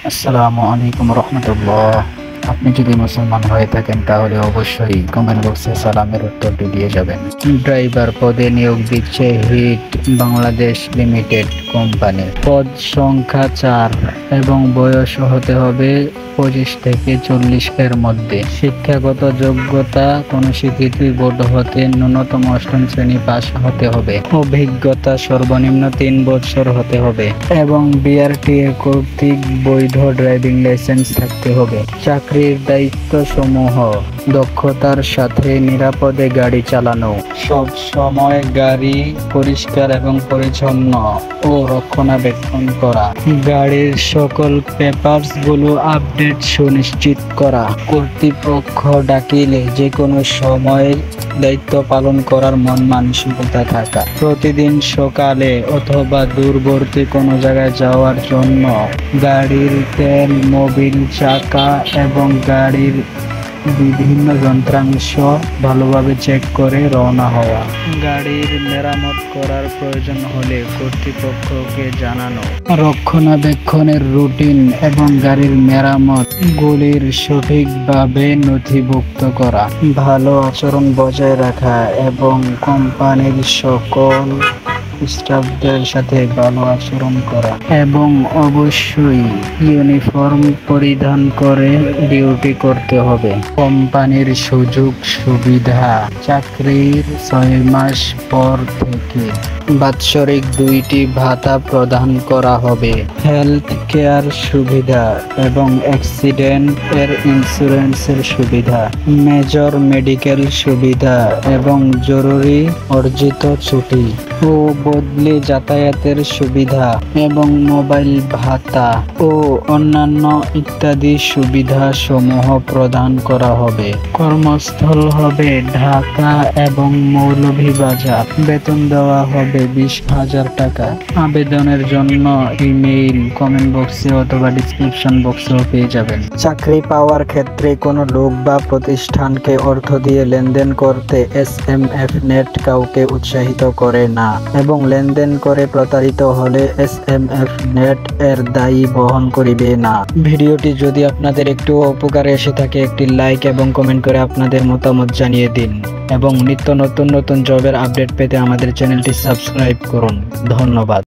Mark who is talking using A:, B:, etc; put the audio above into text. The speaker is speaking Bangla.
A: আসসালামু আলাইকুম রহমতুল্লাহ। আপনি যদি মুসলমান হয়ে থাকেন তাহলে অবশ্যই কমেন্ট বক্সে সালামের উত্তরটি দিয়ে যাবেন। ড্রাইভার পদে নিয়োগ দিচ্ছে হিট বাংলাদেশ লিমিটেড কোম্পানি। পদ সংখ্যা 4 এবং বয়স হতে হবে 25 থেকে 40 এর মধ্যে। শিক্ষাগত যোগ্যতা কোনো স্বীকৃত বোর্ড হতে ন্যূনতম 8ম শ্রেণী পাস হতে হবে। অভিজ্ঞতা সর্বনিম্ন 3 বছর হতে হবে এবং বিআরটিএ কর্তৃক বৈধ ড্রাইভিং লাইসেন্স থাকতে হবে। চাকরির দায়িত্ব সমূহ: দক্ষতার সাথে নিরাপদে গাড়ি চালানো, সব সময় গাড়ি পরিষ্কার এবং পরিচ্ছন্ন ও রক্ষণাবেক্ষণ করা, গাড়ির সকল পেপারস গুলো আপডেট সুনিশ্চিত করা, কর্তৃপক্ষ ডাকিলে যে কোনো সময় দায়িত্ব পালন করার মন মানসিকতা থাকা, প্রতিদিন সকালে অথবা দূরবর্তী কোনো জায়গায় যাওয়ার জন্য গাড়ির তেল, মোবিল, চাকা এবং গাড়ির বিভিন্ন যন্ত্রাংশ ভালোভাবে চেক করে রওনা হওয়া। গাড়ির মেরামত করার প্রয়োজন হলে কর্তৃপক্ষকে জানানো। রক্ষণাবেক্ষণের রুটিন এবং গাড়ির মেরামত গুলির সঠিকভাবে নথিভুক্ত করা, ভালো আচরণ বজায় রাখা এবং কোম্পানির সকল স্টাফদের সাথে ভালো আচরণ করা এবং অবশ্যই ইউনিফর্ম পরিধান করে ডিউটি করতে হবে। কোম্পানির সুযোগ সুবিধা: চাকরির 6 মাস পর থেকে বাৎসরিক 2টি ভাতা প্রদান করা হবে। হেলথ কেয়ার সুবিধা এবং অ্যাক্সিডেন্ট এর ইন্স্যুরেন্সের সুবিধা, মেজর মেডিকেল সুবিধা এবং জরুরি অর্জিত ছুটি ও বদলি যাতায়াতের সুবিধা এবং মোবাইল ভাতা ও অন্যান্য ইত্যাদি সুবিধা সমূহ প্রদান করা হবে। কর্মস্থল হবে ঢাকা এবং মৌলভীবাজার। বেতন দেওয়া হবে 20,000 টাকা। আবেদনের জন্য ইমেইল কমেন্ট বক্সে অথবা ডিসক্রিপশন বক্সেও পেয়ে যাবেন। চাকরি পাওয়ার ক্ষেত্রে কোনো লোক বা প্রতিষ্ঠানকে অর্থ দিয়ে লেনদেন করতে এসএমএফ নেট কাউকে উৎসাহিত করে না এবং লেনদেন করে প্রতারিত হলে এসএমএফ নেট এর দায়ী বহন করিবে না। ভিডিওটি যদি আপনাদের একটু উপকারে এসে থাকে একটি লাইক এবং কমেন্ট করে আপনাদের মতামত জানিয়ে দিন এবং নিত্য নতুন জবের আপডেট পেতে আমাদের চ্যানেলটি সাবস্ক্রাইব করুন। ধন্যবাদ।